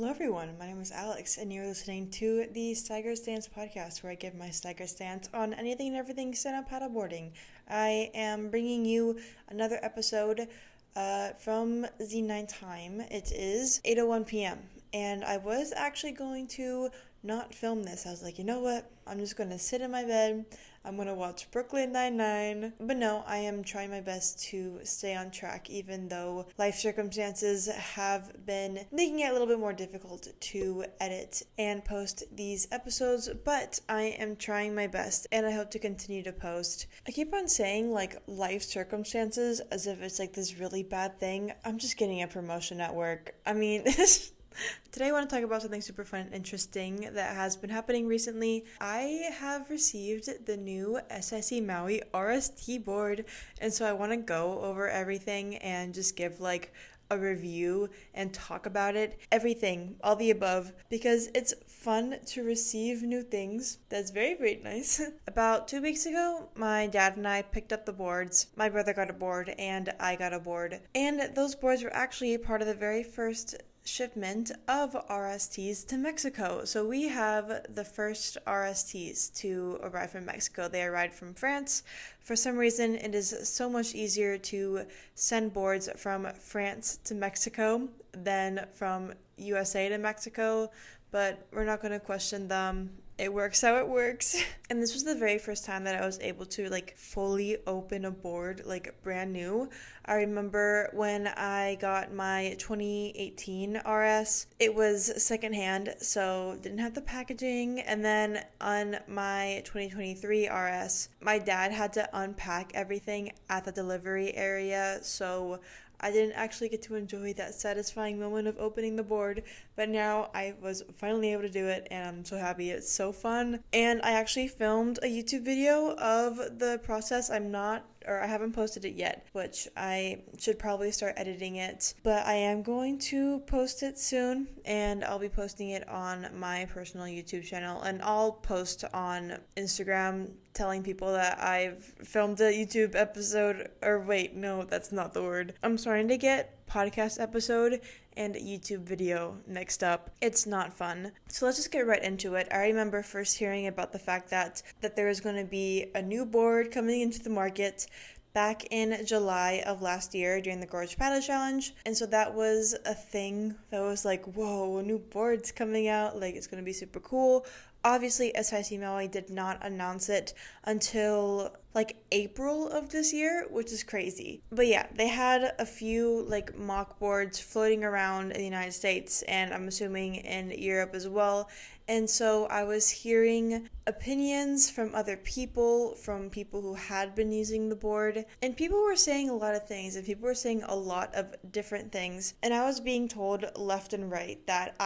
Hello everyone, my name is Alex and you're listening to the Stagger Stance podcast where I give my stagger stance on anything and everything stand-up paddleboarding. I am bringing you another episode from the night time. It is 8:01 p.m. and I was actually going to not film this. I was like, you know what, I'm just going to sit in my bed, I'm going to watch Brooklyn Nine-Nine. But no, I am trying my best to stay on track even though life circumstances have been making it a little bit more difficult to edit and post these episodes, but I am trying my best and I hope to continue to post. I keep on saying like life circumstances as if it's like this really bad thing. I'm just getting a promotion at work. I mean, today I want to talk about something super fun and interesting that has been happening recently. I have received the new SIC Maui RST board, and so I want to go over everything and just give like a review and talk about it, everything, all the above, because it's fun to receive new things. That's very, very nice. About 2 weeks ago, my dad and I picked up the boards. My brother got a board and I got a board, and those boards were actually part of the very first shipment of RSTs to Mexico. So we have the first RSTs to arrive from Mexico. They arrived from France. For some reason, it is so much easier to send boards from France to Mexico than from USA to Mexico, but we're not going to question them. It works how it works. And this was the very first time that I was able to like fully open a board, like brand new. I remember when I got my 2018 RS, it was secondhand, so didn't have the packaging. And then on my 2023 RS, my dad had to unpack everything at the delivery area, so I didn't actually get to enjoy that satisfying moment of opening the board, but now I was finally able to do it and I'm so happy. It's so fun. And I actually filmed a YouTube video of the process. I haven't posted it yet, which I should probably start editing it, but I am going to post it soon and I'll be posting it on my personal YouTube channel, and I'll post on Instagram telling people that I've filmed a YouTube episode, or wait, no, that's not the word. I'm starting to get podcast episode and YouTube video mixed up. It's not fun. So let's just get right into it. I remember first hearing about the fact that there is going to be a new board coming into the market back in July of last year during the Gorge Paddle Challenge. And so that was a thing that was like, whoa, a new board's coming out, like it's going to be super cool. Obviously, SIC Maui did not announce it until like April of this year, which is crazy. But yeah, they had a few like mock boards floating around in the United States, and I'm assuming in Europe as well. And so I was hearing opinions from other people, from people who had been using the board, and people were saying a lot of things, and people were saying a lot of different things. And I was being told left and right that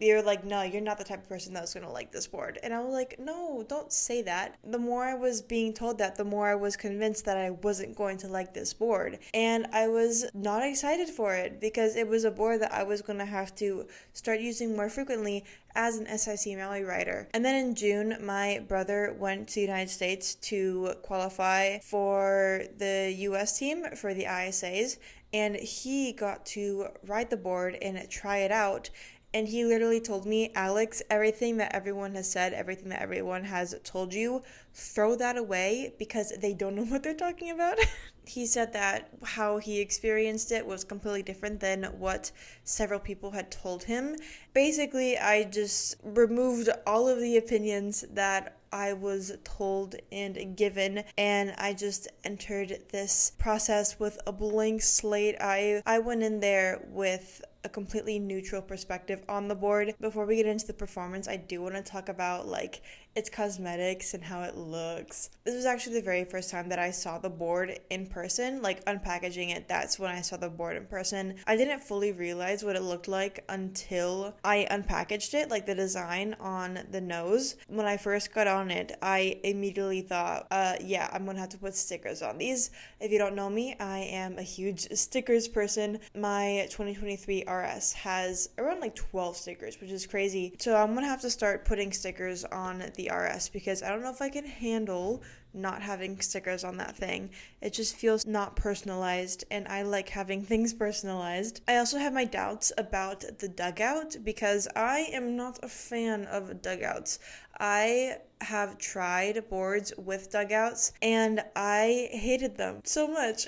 they were like, no, you're not the type of person that's going to like this board. And I was like, no, don't say that. The more I was being told that, the more I was convinced that I wasn't going to like this board. And I was not excited for it because it was a board that I was going to have to start using more frequently as an SIC Maui rider. And then in June, my brother went to the United States to qualify for the US team for the ISAs, and he got to ride the board and try it out. And he literally told me, Alex, everything that everyone has said, everything that everyone has told you, throw that away because they don't know what they're talking about. He said that how he experienced it was completely different than what several people had told him. Basically, I just removed all of the opinions that I was told and given, and I just entered this process with a blank slate. I went in there with a completely neutral perspective on the board. Before we get into the performance, I do want to talk about like its cosmetics and how it looks. This was actually the very first time that I saw the board in person, like unpackaging it. That's when I saw the board in person. I didn't fully realize what it looked like until I unpackaged it, like the design on the nose. When I first got on it, I immediately thought, yeah, I'm gonna have to put stickers on these. If you don't know me, I am a huge stickers person. My 2023 RS has around like 12 stickers, which is crazy. So I'm gonna have to start putting stickers on the RS because I don't know if I can handle not having stickers on that thing. It just feels not personalized, and I like having things personalized. I also have my doubts about the dugout because I am not a fan of dugouts. I have tried boards with dugouts and I hated them so much.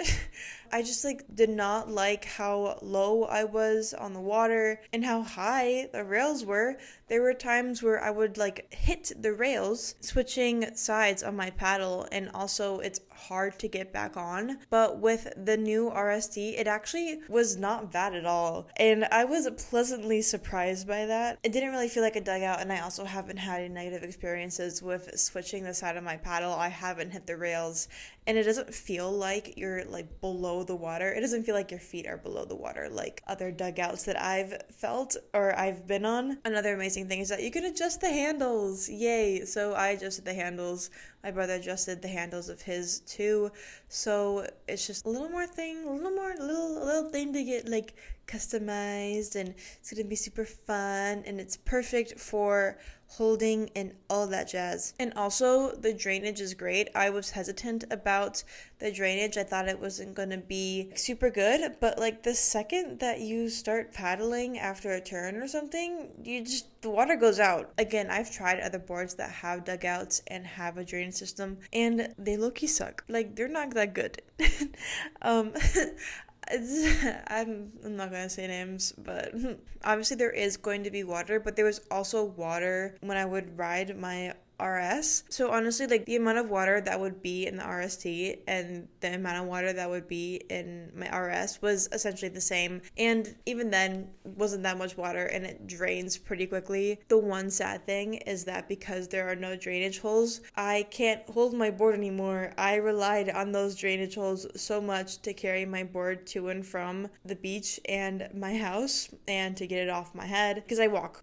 I just did not like how low I was on the water and how high the rails were. There were times where I would hit the rails switching sides on my paddle, and also it's hard to get back on. But with the new RST, it actually was not bad at all, and I was pleasantly surprised by that. It didn't really feel like a dugout, and I also haven't had any negative experiences with switching the side of my paddle. I haven't hit the rails, and it doesn't feel like you're below the water. It doesn't feel like your feet are below the water like other dugouts that I've felt or I've been on. Another amazing thing is that you can adjust the handles. Yay! So I adjusted the handles. My brother adjusted the handles of his too. So it's just a little thing to get customized, and it's gonna be super fun, and it's perfect for holding and all that jazz. And also the drainage is great. I was hesitant about the drainage. I thought it wasn't gonna be super good, but the second that you start paddling after a turn or something, the water goes out. Again, I've tried other boards that have dugouts and have a drainage system, and they low-key suck. They're not that good. I'm not gonna say names, but obviously there is going to be water, but there was also water when I would ride my RS. So honestly, the amount of water that would be in the RST and the amount of water that would be in my RS was essentially the same, and even then wasn't that much water, and it drains pretty quickly. The one sad thing is that because there are no drainage holes, I can't hold my board anymore. I relied on those drainage holes so much to carry my board to and from the beach and my house, and to get it off my head, because I walk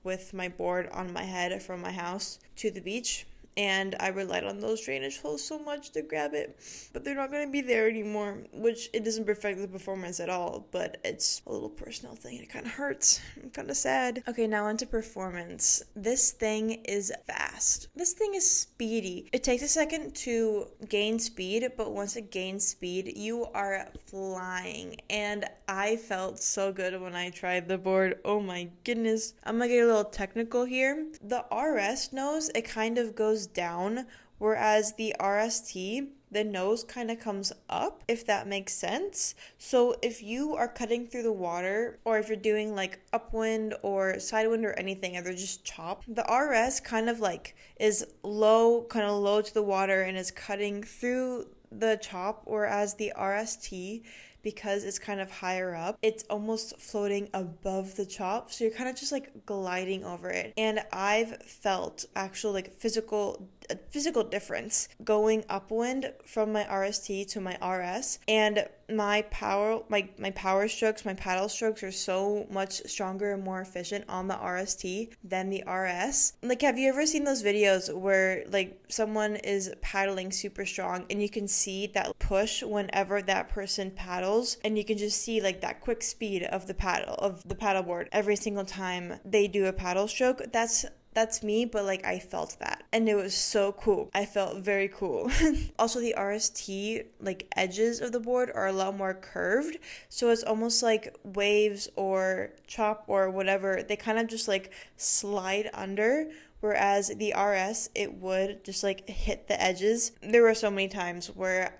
with my board on my head from my house to the beach, and I relied on those drainage holes so much to grab it, but they're not going to be there anymore, which it doesn't affect the performance at all, but it's a little personal thing. It kind of hurts. I'm kind of sad. Okay, now onto performance. This thing is fast. This thing is speedy. It takes a second to gain speed, but once it gains speed, you are flying, and I felt so good when I tried the board. Oh my goodness. I'm gonna get a little technical here. The RS nose, it kind of goes down, whereas the RST, the nose kind of comes up, if that makes sense. So if you are cutting through the water, or if you're doing upwind or sidewind or anything, and they're just chop, the RS kind of is low to the water and is cutting through the chop, whereas the RST, because it's kind of higher up, it's almost floating above the chop, so you're kind of just gliding over it. And I've felt actual physical difference going upwind from my RST to my RS, and my power strokes, my paddle strokes are so much stronger and more efficient on the RST than the RS. Have you ever seen those videos where someone is paddling super strong and you can see that push whenever that person paddles, and you can just see that quick speed of the paddleboard every single time they do a paddle stroke? That's me, but I felt that, and it was so cool. I felt very cool. Also, the RST edges of the board are a lot more curved, so it's almost like waves or chop or whatever, they kind of just slide under, whereas the RS, it would just hit the edges. There were so many times where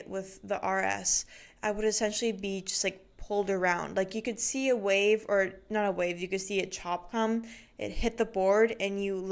with the RS, I would essentially be just pulled around. You could see a wave, or not a wave, you could see a chop come, it hit the board, and you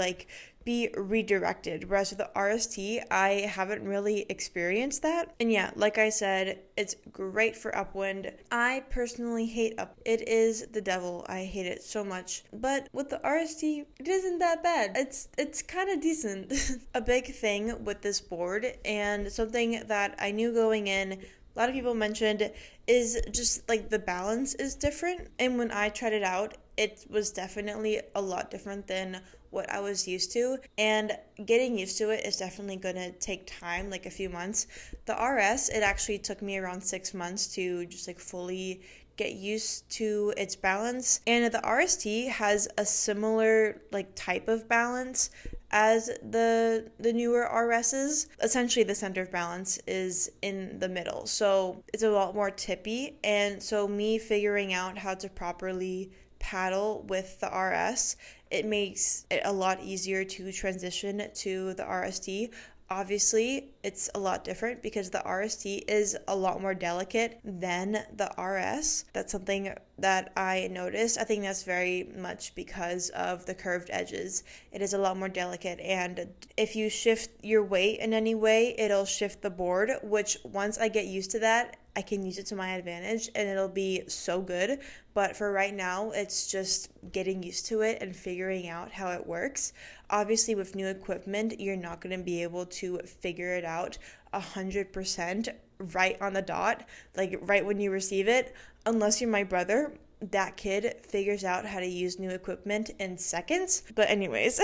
be redirected. Whereas with the RST, I haven't really experienced that. And yeah, like I said, it's great for upwind. I personally hate up. It is the devil. I hate it so much. But with the RST, it isn't that bad. It's kind of decent. A big thing with this board, and something that I knew going in, a lot of people mentioned, is just the balance is different. And when I tried it out, it was definitely a lot different than what I was used to, and getting used to it is definitely going to take time, a few months. The RS, it actually took me around 6 months to just fully get used to its balance, and the RST has a similar type of balance as the newer RSs. Essentially, the center of balance is in the middle, so it's a lot more tippy. And so me figuring out how to properly paddle with the RS, it makes it a lot easier to transition to the RST. Obviously, it's a lot different because the RST is a lot more delicate than the RS. That's something that I noticed. I think that's very much because of the curved edges. It is a lot more delicate, and if you shift your weight in any way, it'll shift the board, which once I get used to that, I can use it to my advantage and it'll be so good. But for right now, it's just getting used to it and figuring out how it works. Obviously, with new equipment, you're not going to be able to figure it out 100% right on the dot, like right when you receive it, unless you're my brother. That kid figures out how to use new equipment in seconds. But anyways,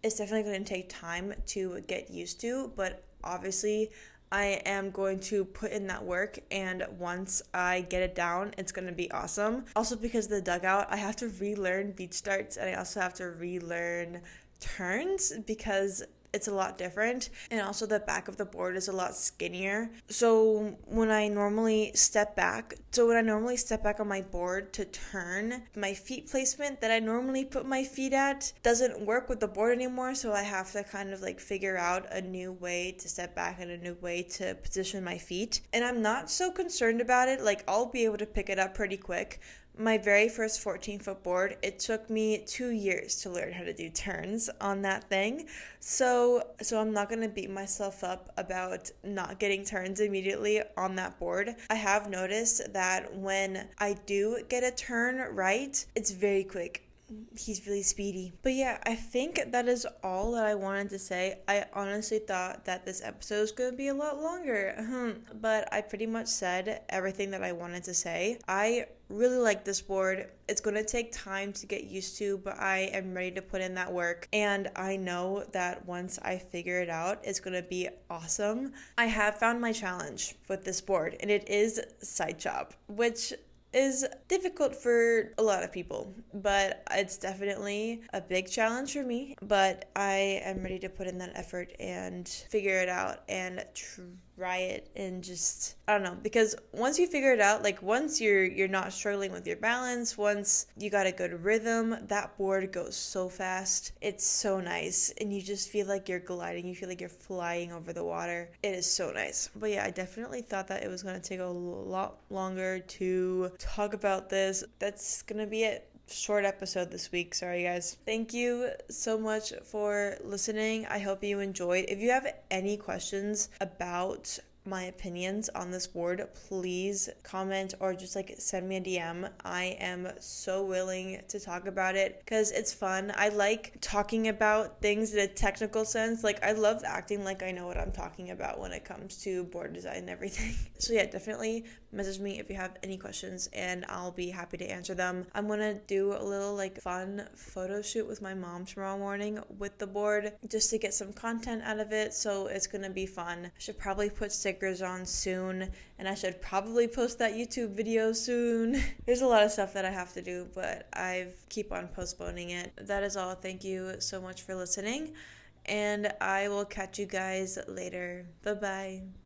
it's definitely going to take time to get used to, but obviously I am going to put in that work, and once I get it down, it's going to be awesome. Also, because the dugout, I have to relearn beach starts, and I also have to relearn turns because it's a lot different, and also the back of the board is a lot skinnier. So when I normally step back on my board to turn, my feet placement that I normally put my feet at doesn't work with the board anymore, so I have to kind of like figure out a new way to step back and a new way to position my feet. And I'm not so concerned about it, like I'll be able to pick it up pretty quick. My very first 14-foot board, it took me 2 years to learn how to do turns on that thing. So I'm not going to beat myself up about not getting turns immediately on that board. I have noticed that when I do get a turn right, it's very quick. He's really speedy. But yeah, I think that is all that I wanted to say. I honestly thought that this episode was going to be a lot longer, but I pretty much said everything that I wanted to say. I really like this board. It's going to take time to get used to, but I am ready to put in that work, and I know that once I figure it out, it's going to be awesome. I have found my challenge with this board, and it is side chop, which is difficult for a lot of people, but it's definitely a big challenge for me. But I am ready to put in that effort and figure it out and try it, and just, I don't know, because once you figure it out, like once you're not struggling with your balance, once you got a good rhythm, that board goes so fast. It's so nice, and you just feel like you're gliding, you feel like you're flying over the water. It is so nice. But yeah, I definitely thought that it was going to take a lot longer to talk about this. That's gonna be it. Short episode this week. Sorry guys. Thank you so much for listening. I hope you enjoyed. If you have any questions about my opinions on this board, please comment or just like send me a DM. I am so willing to talk about it because it's fun. I like talking about things in a technical sense. Like I love acting like I know what I'm talking about when it comes to board design and everything. So yeah, definitely message me if you have any questions and I'll be happy to answer them. I'm gonna do a little like fun photo shoot with my mom tomorrow morning with the board just to get some content out of it, so it's gonna be fun. I should probably put stickers on soon, and I should probably post that YouTube video soon. There's a lot of stuff that I have to do, but I keep on postponing it. That is all. Thank you so much for listening, and I will catch you guys later. Bye-bye.